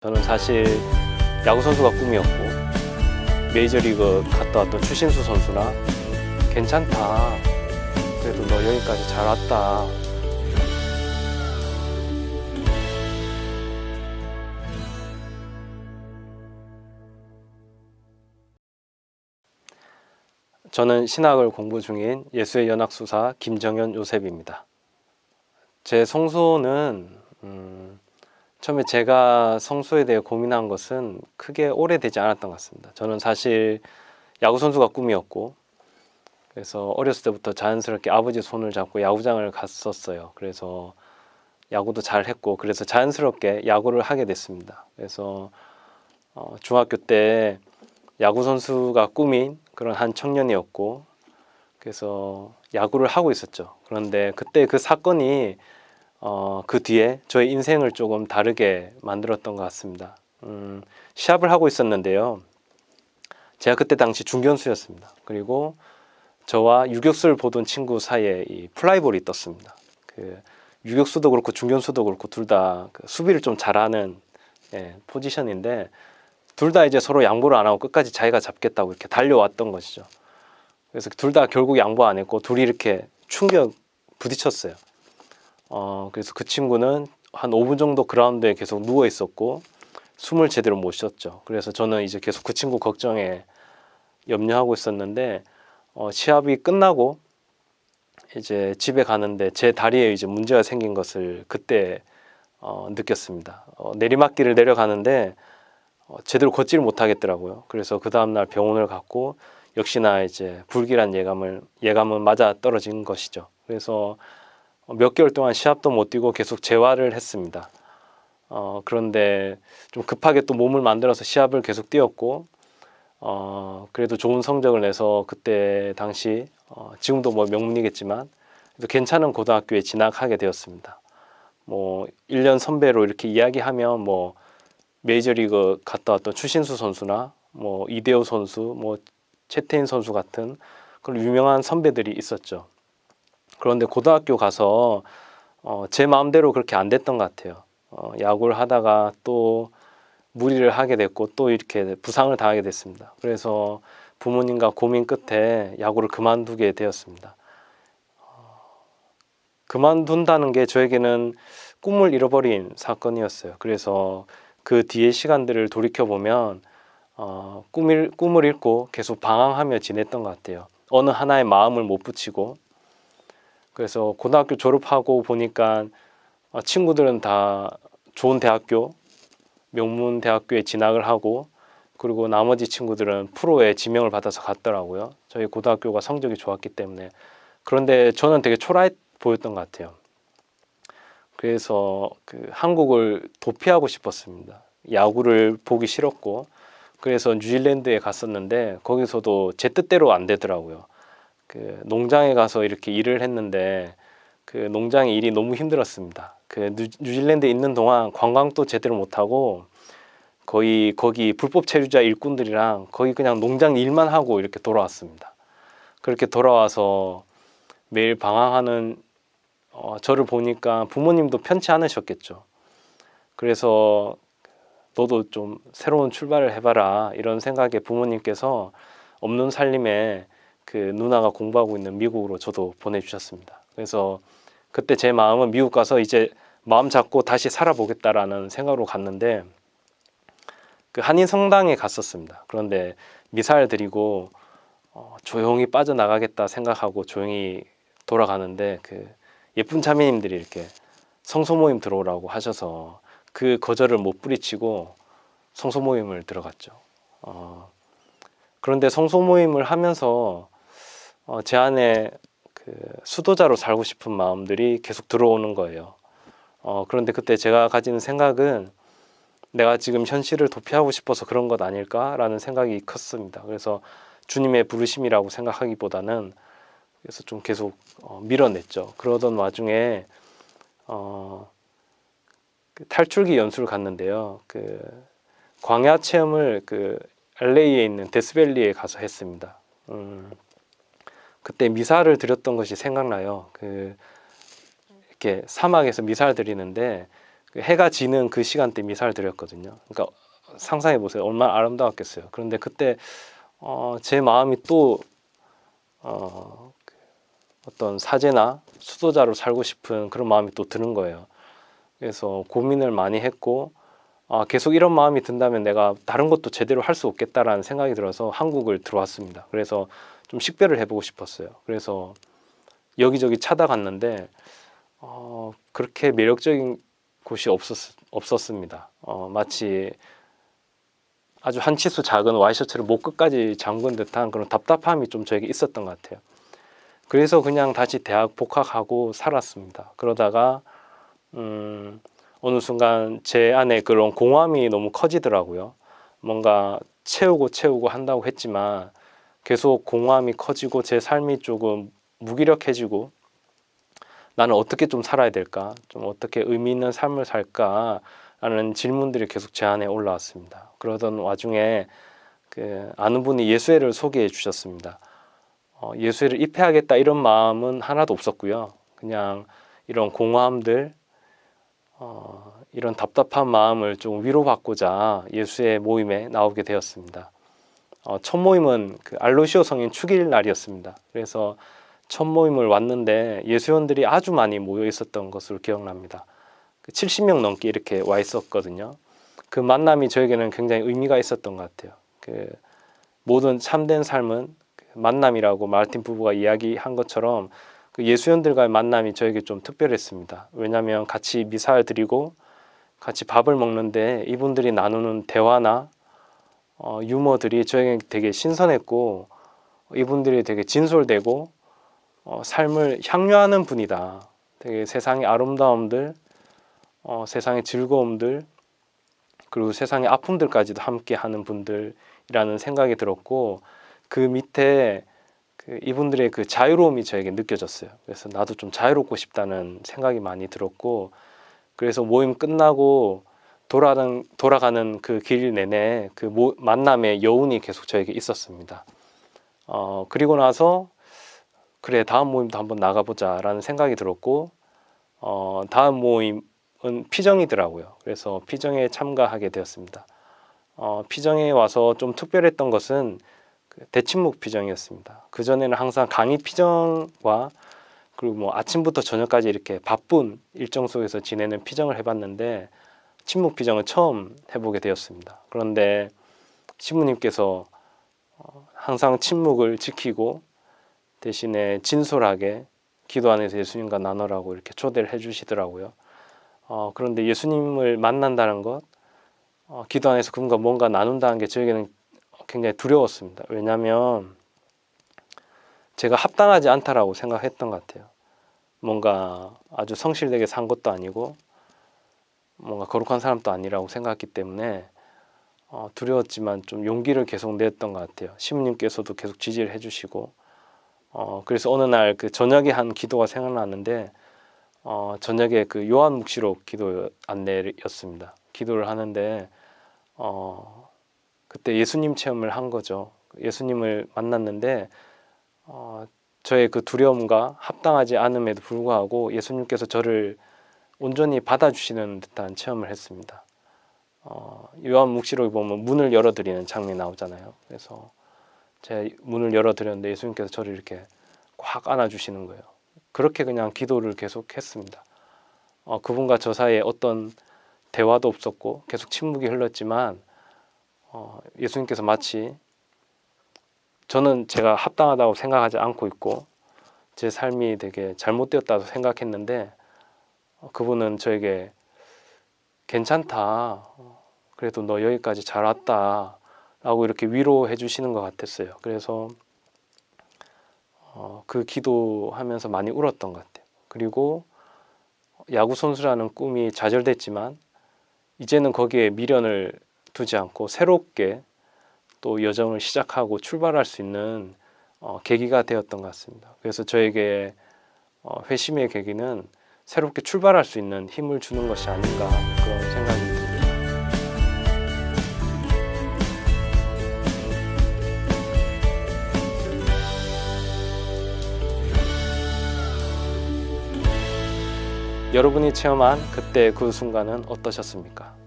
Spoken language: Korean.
저는 사실 야구 선수가 꿈이었고 메이저리그 갔다 왔던 추신수 선수나 괜찮다. 그래도 너 여기까지 잘 왔다. 저는 신학을 공부 중인 예수의 연합수사 김정현 요셉입니다. 제 성소는 처음에 제가 성소에 대해 고민한 것은 크게 오래되지 않았던 것 같습니다. 저는 사실 야구 선수가 꿈이었고 그래서 어렸을 때부터 자연스럽게 아버지 손을 잡고 야구장을 갔었어요. 그래서 야구도 잘 했고 그래서 자연스럽게 야구를 하게 됐습니다. 그래서 중학교 때 야구 선수가 꿈인 그런 한 청년이었고 그래서 야구를 하고 있었죠. 그런데 그때 그 사건이 그 뒤에 저의 인생을 조금 다르게 만들었던 것 같습니다. 시합을 하고 있었는데요. 제가 그때 당시 중견수였습니다. 그리고 저와 유격수를 보던 친구 사이에 이 플라이볼이 떴습니다. 그 유격수도 그렇고 중견수도 그렇고 둘 다 수비를 좀 잘하는 포지션인데 둘 다 이제 서로 양보를 안 하고 끝까지 자기가 잡겠다고 이렇게 달려왔던 것이죠. 그래서 둘 다 결국 양보 안 했고 둘이 이렇게 충격 부딪혔어요. 그래서 그 친구는 한 5분 정도 그라운드에 계속 누워 있었고 숨을 제대로 못 쉬었죠. 그래서 저는 이제 계속 그 친구 걱정에 염려하고 있었는데 시합이 끝나고 이제 집에 가는데 제 다리에 이제 문제가 생긴 것을 그때 느꼈습니다. 내리막길을 내려가는데 제대로 걷지를 못하겠더라고요. 그래서 그 다음날 병원을 갔고 역시나 이제 불길한 예감은 맞아 떨어진 것이죠. 그래서 몇 개월 동안 시합도 못 뛰고 계속 재활을 했습니다. 그런데 좀 급하게 또 몸을 만들어서 시합을 계속 뛰었고 그래도 좋은 성적을 내서 그때 당시 지금도 뭐 명문이겠지만 그래도 괜찮은 고등학교에 진학하게 되었습니다. 뭐 1년 선배로 이렇게 이야기하면 뭐 메이저리그 갔다 왔던 추신수 선수나 뭐 이대호 선수, 뭐 최태인 선수 같은 그런 유명한 선배들이 있었죠. 그런데 고등학교 가서 제 마음대로 그렇게 안 됐던 것 같아요. 야구를 하다가 또 무리를 하게 됐고 또 이렇게 부상을 당하게 됐습니다. 그래서 부모님과 고민 끝에 야구를 그만두게 되었습니다. 그만둔다는 게 저에게는 꿈을 잃어버린 사건이었어요. 그래서 그 뒤의 시간들을 돌이켜보면 꿈을 잃고 계속 방황하며 지냈던 것 같아요. 어느 하나에 마음을 못 붙이고 그래서 고등학교 졸업하고 보니까 친구들은 다 좋은 대학교, 명문 대학교에 진학을 하고 그리고 나머지 친구들은 프로에 지명을 받아서 갔더라고요. 저희 고등학교가 성적이 좋았기 때문에. 그런데 저는 되게 초라해 보였던 것 같아요. 그래서 한국을 도피하고 싶었습니다. 야구를 보기 싫었고 그래서 뉴질랜드에 갔었는데 거기서도 제 뜻대로 안 되더라고요. 농장에 가서 이렇게 일을 했는데 그 농장의 일이 너무 힘들었습니다. 뉴질랜드에 있는 동안 관광도 제대로 못하고 거의 거기 불법 체류자 일꾼들이랑 거의 그냥 농장 일만 하고 이렇게 돌아왔습니다. 그렇게 돌아와서 매일 방황하는 저를 보니까 부모님도 편치 않으셨겠죠. 그래서 너도 좀 새로운 출발을 해봐라 이런 생각에 부모님께서 없는 살림에 그 누나가 공부하고 있는 미국으로 저도 보내주셨습니다. 그래서 그때 제 마음은 미국 가서 이제 마음 잡고 다시 살아보겠다라는 생각으로 갔는데 그 한인 성당에 갔었습니다. 그런데 미사를 드리고 조용히 빠져나가겠다 생각하고 조용히 돌아가는데 그 예쁜 자매님들이 이렇게 성소 모임 들어오라고 하셔서 그 거절을 못 뿌리치고 성소 모임을 들어갔죠. 그런데 성소 모임을 하면서 제 안에 수도자로 살고 싶은 마음들이 계속 들어오는 거예요. 그런데 그때 제가 가진 생각은 내가 지금 현실을 도피하고 싶어서 그런 것 아닐까라는 생각이 컸습니다. 그래서 주님의 부르심이라고 생각하기보다는 그래서 좀 계속 밀어냈죠. 그러던 와중에 탈출기 연수를 갔는데요. 광야 체험을 LA에 있는 데스밸리에 가서 했습니다. 그때 미사를 드렸던 것이 생각나요. 이렇게 사막에서 미사를 드리는데 해가 지는 그 시간대 미사를 드렸거든요. 그러니까 상상해 보세요. 얼마나 아름다웠겠어요. 그런데 그때 제 마음이 또 어떤 사제나 수도자로 살고 싶은 그런 마음이 또 드는 거예요. 그래서 고민을 많이 했고 계속 이런 마음이 든다면 내가 다른 것도 제대로 할 수 없겠다라는 생각이 들어서 한국을 들어왔습니다. 그래서 좀 식별을 해보고 싶었어요. 그래서 여기저기 찾아갔는데 그렇게 매력적인 곳이 없었습니다. 마치 아주 한 치수 작은 와이셔츠를 목 끝까지 잠근 듯한 그런 답답함이 좀 저에게 있었던 것 같아요. 그래서 그냥 다시 대학 복학하고 살았습니다. 그러다가 어느 순간 제 안에 그런 공허함이 너무 커지더라고요. 뭔가 채우고 한다고 했지만 계속 공허함이 커지고 제 삶이 조금 무기력해지고 나는 어떻게 좀 살아야 될까? 좀 어떻게 의미 있는 삶을 살까? 라는 질문들이 계속 제 안에 올라왔습니다. 그러던 와중에 아는 분이 예수회를 소개해 주셨습니다. 예수회를 입회하겠다 이런 마음은 하나도 없었고요. 그냥 이런 공허함들, 이런 답답한 마음을 좀 위로받고자 예수회 모임에 나오게 되었습니다. 첫 모임은 알로시오 성인 축일 날이었습니다. 그래서 첫 모임을 왔는데 예수원들이 아주 많이 모여 있었던 것으로 기억납니다. 70명 넘게 이렇게 와 있었거든요. 그 만남이 저에게는 굉장히 의미가 있었던 것 같아요. 모든 참된 삶은 만남이라고 마르틴 부부가 이야기한 것처럼 예수원들과의 만남이 저에게 좀 특별했습니다. 왜냐하면 같이 미사를 드리고 같이 밥을 먹는데 이분들이 나누는 대화나 유머들이 저에게 되게 신선했고 이분들이 되게 진솔되고 삶을 향유하는 분이다. 되게 세상의 아름다움들, 세상의 즐거움들, 그리고 세상의 아픔들까지도 함께 하는 분들이라는 생각이 들었고 그 밑에 이분들의 그 자유로움이 저에게 느껴졌어요. 그래서 나도 좀 자유롭고 싶다는 생각이 많이 들었고 그래서 모임 끝나고 돌아가는 그 길 내내 만남의 여운이 계속 저에게 있었습니다. 그리고 나서 그래 다음 모임도 한번 나가보자 라는 생각이 들었고 다음 모임은 피정이더라고요. 그래서 피정에 참가하게 되었습니다. 피정에 와서 좀 특별했던 것은 대침묵 피정이었습니다. 그전에는 항상 강의 피정과 그리고 뭐 아침부터 저녁까지 이렇게 바쁜 일정 속에서 지내는 피정을 해봤는데 침묵 피정은 처음 해보게 되었습니다. 그런데 신부님께서 항상 침묵을 지키고 대신에 진솔하게 기도 안에서 예수님과 나누라고 이렇게 초대를 해주시더라고요. 그런데 예수님을 만난다는 것, 기도 안에서 그분과 뭔가 나눈다는 게 저에게는 굉장히 두려웠습니다. 왜냐하면 제가 합당하지 않다라고 생각했던 것 같아요. 뭔가 아주 성실되게 산 것도 아니고 뭔가 거룩한 사람도 아니라고 생각했기 때문에 두려웠지만 좀 용기를 계속 냈던 것 같아요. 시부님께서도 계속 지지를 해주시고 그래서 어느 날 저녁에 한 기도가 생각나는데 저녁에 요한 묵시록 기도 안내였습니다. 기도를 하는데 그때 예수님 체험을 한 거죠. 예수님을 만났는데 저의 그 두려움과 합당하지 않음에도 불구하고 예수님께서 저를 온전히 받아주시는 듯한 체험을 했습니다. 요한 묵시록에 보면 문을 열어드리는 장면이 나오잖아요. 그래서 제가 문을 열어드렸는데 예수님께서 저를 이렇게 꽉 안아주시는 거예요. 그렇게 그냥 기도를 계속 했습니다. 그분과 저 사이에 어떤 대화도 없었고 계속 침묵이 흘렀지만 예수님께서 마치 저는 제가 합당하다고 생각하지 않고 있고 제 삶이 되게 잘못되었다고 생각했는데 그분은 저에게 괜찮다. 그래도 너 여기까지 잘 왔다. 라고 이렇게 위로해 주시는 것 같았어요. 그래서 그 기도하면서 많이 울었던 것 같아요. 그리고 야구 선수라는 꿈이 좌절됐지만 이제는 거기에 미련을 두지 않고 새롭게 또 여정을 시작하고 출발할 수 있는 계기가 되었던 것 같습니다. 그래서 저에게 회심의 계기는 새롭게 출발할 수 있는 힘을 주는 것이 아닌가 그런 생각이 듭니다. 여러분이 체험한 그때 그 순간은 어떠셨습니까?